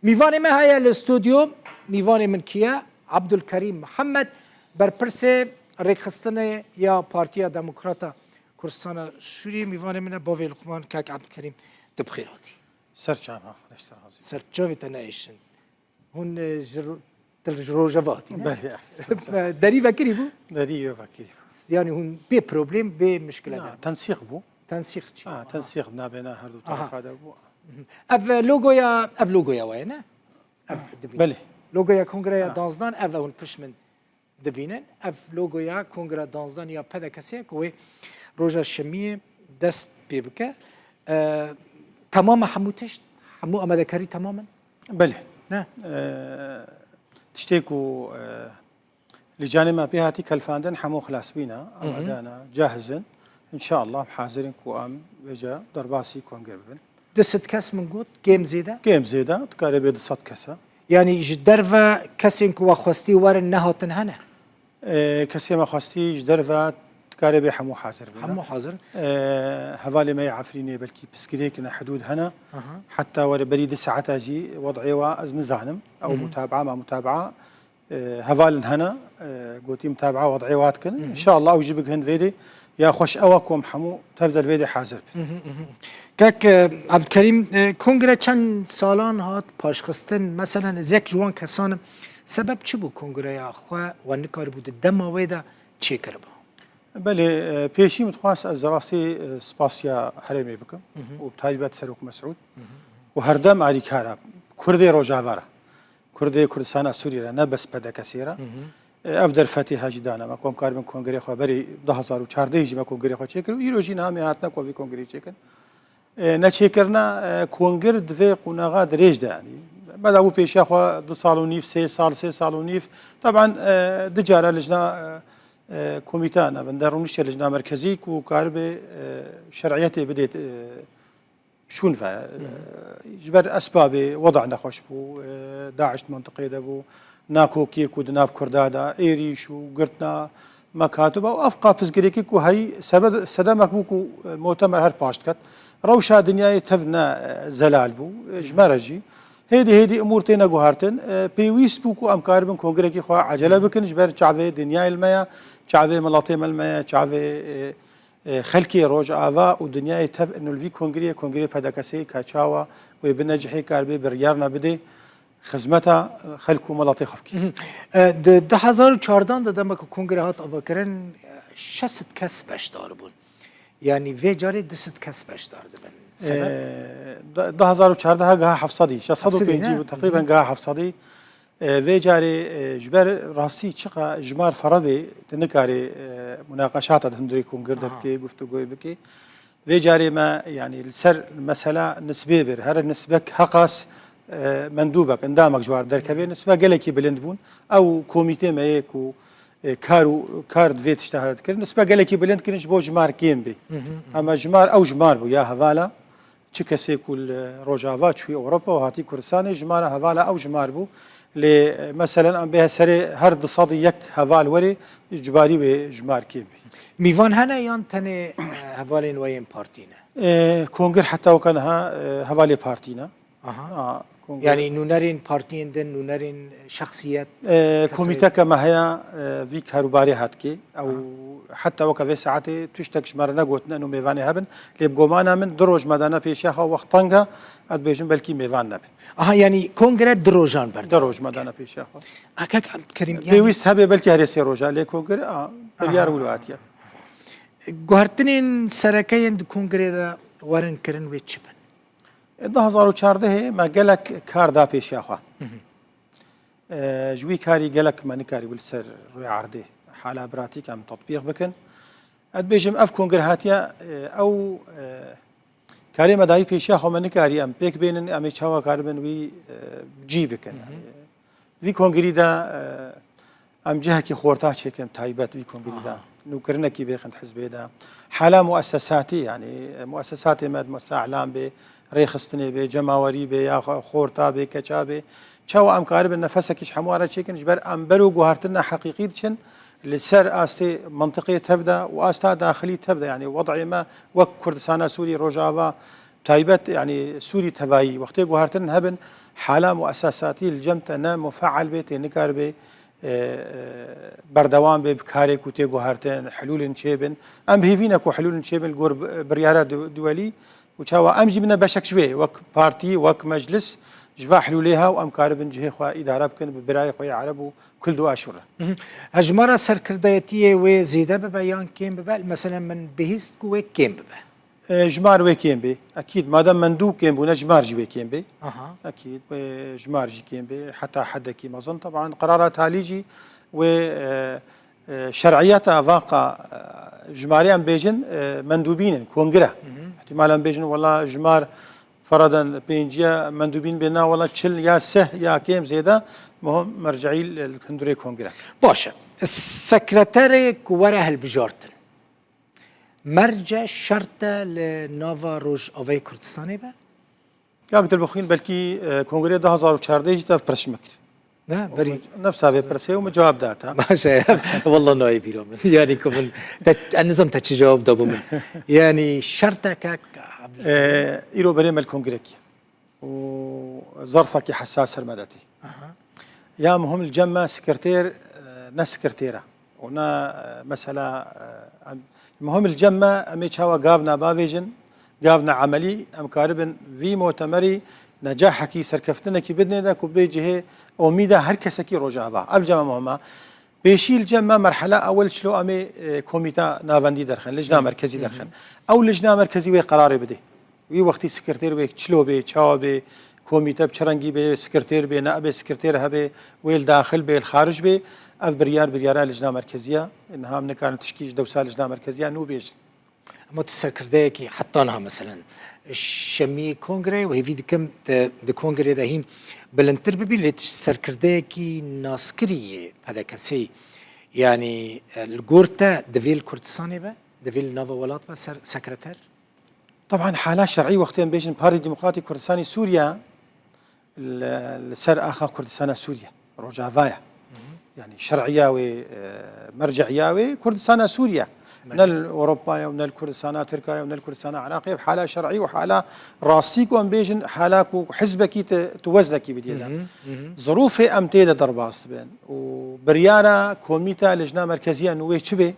میوان ما هيا الاستوديو میوان من كيا عبد الكريم محمد برپرس ريخستن يا بارتيا ديمقراطا كردستان سوري میوان من باوي لقمان كاك عبد الكريم تبخيراتي سرچاوه خودش سر جاوي تنايشن هون تلجروجواتي بله داري فكري بو داري فكري يعني هون بي بروبليم بي مشكله ده تنسيق بو تنسيق تنسيق نابنا هردو طرف هذا بو اف لوگويا وين بله لوگويا كونغريا دانزدان اف هون بشمن دبينن اف لوگويا كونغرا دانزدان يا بدا كسي كوي روجا شميه دست بيبكا تماما حموتش حمو امدكاري تماما بله نه تشتيكو لجانب بهاتي كالفاندن حمو خلاص بينا أمدانا جاهزين إن شاء الله حاضرين كوام وجا درباسي كونغر بن دست كاس من قوت جيم زيدا جيم زيدا تقارب يد صد كسا يعني جدرفا كاسين كوا خوستي ورن نهاتن هنا كسي ما خاستي جدرفا تقارب حمو حاضر بنا حمو حاضر هفالي ما يعفريني بلكي بسكريكنا حدود هنا حتى ورا بريد الساعات اجي وضعي واز نزانم او متابعه مع متابعه هفال هنا قوتي متابعه وضعي واتكن ان شاء الله اوجبك هن فيدي يا خوش اوكم حمو تبدا الفيديو حاضر كاك عبد الكريم كونغرا چند سالان هات پاشخستن مثلا زيك جوان كسان سبب چه بو كونغرا يا خو ونكار بود دما ويدا چه کربا بله پیشی متخواست از راستی سپاسیا حرمی بکم و بتایبت سروک مسعود و هر دم علی کارا کردی روجاوارا کردی کردستان سوریه نه بس پدا کسیرا افدر فتح جدانا ما کم کار من کنگره خو بری 2014 جی ما کنگره خو چیکر ایروجی نامی هاتنا کوی کنگره چیکن نه چیکرنا کنگر دوی قناغا دریج ده يعني بعد ابو پیشا خو 2 سال و نيف 3 سال و نيف طبعا دجاره لجنه كوميتانا بندرونيش لجنة مركزي وكارب شرعيته بديت شون فا جبر أسباب وضعنا خوش بو داعش منطقة دبو ناكو كيكو دناف كردادا إيريش وقرتنا مكاتب أو أفقا بسقريكي كو هاي سبب سدامك بوكو مؤتمر هر باشتكت روشا دنياي تفنا زلال بو جمرجي هيدي امور تينا جوهرتن بيويس بوكو امكار بن كونغريكي خو عجله بكن جبر شعبي دنيا الميا شعبي ملاطيم الميا شعبي خلكي روج آوا ودنيا تف انه الفي كونغري بدكسي كاتشاوا وبنجحي كاربي بريارنا بدي خدمتها خلكو ملاطي خفكي ده 2014 ده دمك كونغري هات اباكرن شست كس بشدار بون يعني في جاري دست كس بشدار دبن 2014 جاها حفصدي 650 تقريبا جاها حفصدي في جاري جبر راسي شقة جمار فربي تنكاري مناقشات هندري كونغر دبكي گفتگوی بكي في جاري ما يعني السر مسألة نسبة بر هر نسبك حقاس مندوبك اندامك جوار دركبي نسبة قلكي بلندبون او كوميتي ما يكو كارد فيت اشتهرت كر نسبة قلكي بلند كنش بو جمار كيم بي اما جمار او جمار بو يا هفالا چه کسی کل روجاوا چوی اوروبا و هاتی کردستان جمار هوالا او جمار بو ل مثلا ام به سر هر دصاد یک هوال وری جباری و جمار کی میوان هنه یان تنه هوالین وین پارتینه کنگر حتی وکنها هوالی پارتینا يعني نونرين بارتين دن نونرين شخصيات كوميتا كما هي في كاروباري هاتكي او حتى وكفي ساعتي تشتك شمرنا قوتنا انه ميفاني هبن اللي بقومانا من دروج مدانا بيشاخا وقتنغا اد بيجن بلكي ميفان نبن يعني كونغرا دروجان برد دروج مدانا بيشاخا كاك عبد الكريم يعني بيويست هبه بلكي هرسي روجا لي كونغرا بريار ولواتيا جوهرتنين سركين كونغرا دا ورن كرن ويتشبن 2014 ما قالك كار دا بيش يا اخوه جوي كاري قالك ما نكاري والسر روي عرضي حاله براتيك عم تطبيق بكن اد بيجم اف كونغر هاتيا او كاري مداي بيش يا اخو ما نكاري ام بيك بين ام تشاوا كاربن وي جي بكن في كونغري دا ام جهكي خورتا شكم تايبات في كونغري دا نوكرنكي بيخند حزبي دا حاله مؤسساتي يعني مؤسساتي ماد مؤسسه اعلام بي ريخستني بي جماوري بي يا خورتا بي كچابي چاو ام قارب نفسك حمواره چيكن جبر ام برو جوهرتنا حقيقي تشن لسر استي منطقيه تبدا واستا داخلي تبدا يعني وضع ما وك كردستان سوري روجافا تايبت يعني سوري تباي وقت جوهرتن هبن حالا مؤسساتی الجمتا نه مفعل بیت نکار بی بردوام به بکاری کوته گوهرتن حلول نشیبن ام بهینا کو حلول نشیبن الجور بريارات دولي وشاوا ام جبنا بشك شوي وك بارتي وك مجلس جوا حلولها وام كاربن جهه خو اداره بكن براي خو عرب كل دو اشهر هجمرة سركرديتية وزيادة ببيان كيم ببال مثلا من بهيست كوي كيم ببال جمار ويكين بي اكيد ما دام مندوب كين بو جمار جي ويكين بي اكيد جمار جي كين بي حتى حد كي ما ظن طبعا قرارات هاليجي و شرعيات افاقا جماريان بيجن مندوبين كونغرا احتمالا بيجن والله جمار فرضا بينجيا مندوبين بينا والله تشل يا سه يا كيم زيدا مهم مرجعي الكندري كونغرا باشا السكرتاري كورا هالبجارتن مرجع شرطة لنافا روج أوي كردستاني با؟ قابل البخين بلكي كونغري 2014 جتا في برشمكر لا بري نفسها في برسي ومجاوب داتها ماشي والله نايب يرومن يعني كمن النظام تاتش جواب دابو من يعني شرطة كاك إيرو بريم الكونغريكي وظرفك حساس المدتي يا مهم الجمع سكرتير ناس سكرتيرة ونا مثلا مهم الجمع أميتشاوا قابنا بافيجن قابنا عملي أم كاربن في مؤتمري نجاحكي سركفتنكي بدنا دا كوبيجه أميدا هركسكي رجعها الجمع مهمة بيشي الجمع مرحلة أول شلو أمي كوميتا نافندي درخن لجنة مركزي درخن أو لجنة مركزي وقرار بده وي وقتي سكرتير ويك شلو بي تشاو بي كوميتا بشرنجي بي سكرتير بي نائب سكرتير هبي ويل داخل بي الخارج بي اف بريار لجنه مركزيه انها من كانت تشكيل دوسه لجنه مركزيه نو بيج متسكرديكي حطانها مثلا الشمي كونغري وهي في كم د كونغري دهين بلنتر ببي اللي تسكرديكي ناسكريه هذا كسي يعني الجورتا دفيل كردستاني با دفيل نافا ولات با سكرتير طبعا حالات شرعيه وقتين بيجن بارتي ديمقراطي كردستاني سوريا السر اخا كردستان سوريا روجافايا يعني شرعياوي مرجعياوي كردستان سوريا من اوروبا ومن الكردستان تركيا ومن الكردستان عراقي بحاله شرعي وحاله راسيك وام بيجن حالك وحزبك توزلك بديدا ظروف امتيده درباس بين وبريانا كوميتا لجنه مركزيه نوي تشبي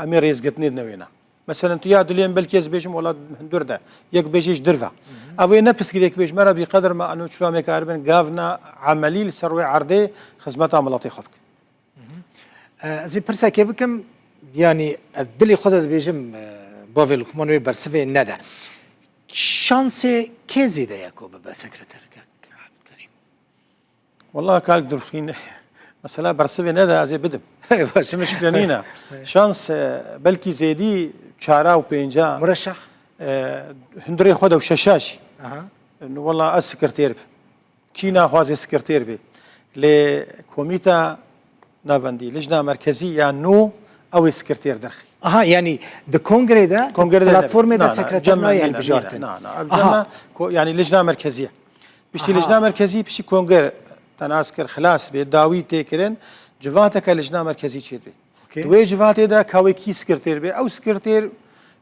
امير يزقتني نوينا مثلا تو ياد اليوم بلكيز بيجم ولا هندوردا يك بيجيش درفا ابي نفس كذاك بيج مره بقدر ما انه شلون مكاربن قافنا عملي لسروي عرضي خدمتها ملاطي خبك زي برسا كيبكم يعني الدلي خدت بيجم بافل خمانوي برسفي ندى شانسي كيزي ده ياكو بابا سكرتير عبد الكريم والله قال درخين مثلا برسفي ندى زي بدم مش مشكله نينا شانس بلكي زيدي شارع وبينجا مرشح هندري خدوا ششاشي انه والله السكرتير كينا خوازي سكرتير بي لكوميتا نافندي لجنه مركزيه نو او سكرتير درخي يعني ده كونغري ده بلاتفورم ده سكرتير يعني بجارتن نعم يعني لجنه مركزيه بشتي لجنه مركزيه بشي كونغر تناسكر خلاص بي داوي تيكرن جواتك لجنه مركزيه تشيد بي دوي جواتي ده كاوي كي سكرتير بي او سكرتير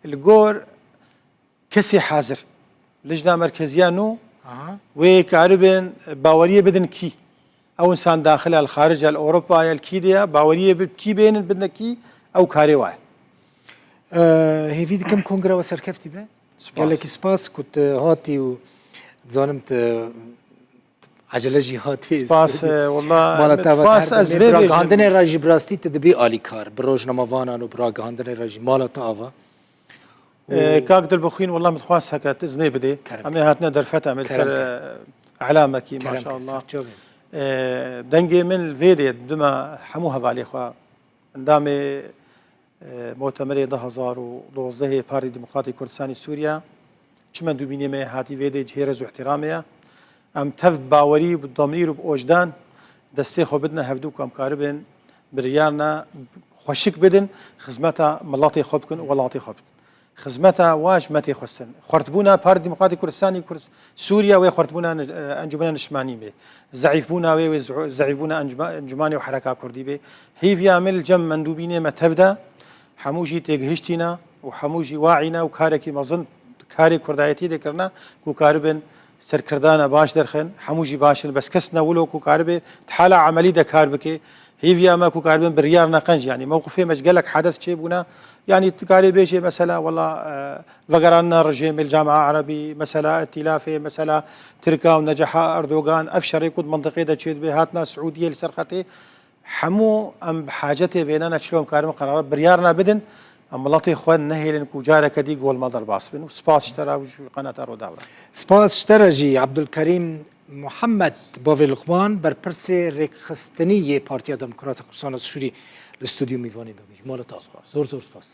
الجور كسي حاضر لجنه مركزيه نو وكاربن باوريه بدن كي او انسان داخل الخارج الاوروبا الكيديا باوريه بكي بين بدنا كي او كاري واي هي في كم كونغرا وسركفتي به قال لك سباس كنت هاتي وظنمت عجلجي هاتي سباس والله سباس ازبي عندنا راجي براستي تدبي الي كار بروج نمافانا وبراغ عندنا راجي مالا تافا كاك دلبخين والله متخواس هكا تزني بدي امي هاتنا درفت عمل سر علامه كي ما شاء الله دنجي من الفيديو دما حموها فالي خوا اندامي مؤتمر 2012 بارتي ديمقراطي كردستاني سوريا چمن دوبيني ما هاتي فيديو جهرز واحتراميه ام تف باوري بالضمير وبوجدان دستي خو بدنا هفدوك ام كاربن بريارنا خوشك بدن خدمتها ملاطي خبكن ولاطي خبت خدمتها واش متي خصن خرطبونا بارتي ديمقراطي كردستاني سوريا وخرطبونا انجمنا نشماني به زعيفونا وزعيفونا انجماني وحركه كردي به هي في عمل جم مندوبين ما تبدا حموجي تجهشتنا وحموجي واعينا وكاركي مظن كاري كردايتي ذكرنا كو كاربن سرکردانە باش دەرخن هەمووژی باشن بەس کەس نەولۆک و کاربێ حالا عملی دەکار بکێ هیوی ئەمە و کاربن بڕیار نەقەنج ینی مووقفێ مەجگەلک حدث چێ بوونا يعني تكاري بيجي مثلا والله فقرنا رجيم الجامعة العربي مثلا ائتلافي مثلا تركا ونجح أردوغان أبشر يكون منطقي دا تشيد بهاتنا سعودية لسرقتي حمو أم بحاجتي بيننا شلون كارم قرار بريارنا بدن أم لطي إخوان نهي لنكو جارة كدي قول مضر باسبن وسباس اشترى وجو قناة الروداورة سپاس اشتراجي عبد الكريم محمد باوی لقمان بر پرسه رکخستنی پارتیا دموکرات قرصان سوری الاستودیو میوانی ببینید مالتا زور زور سپاس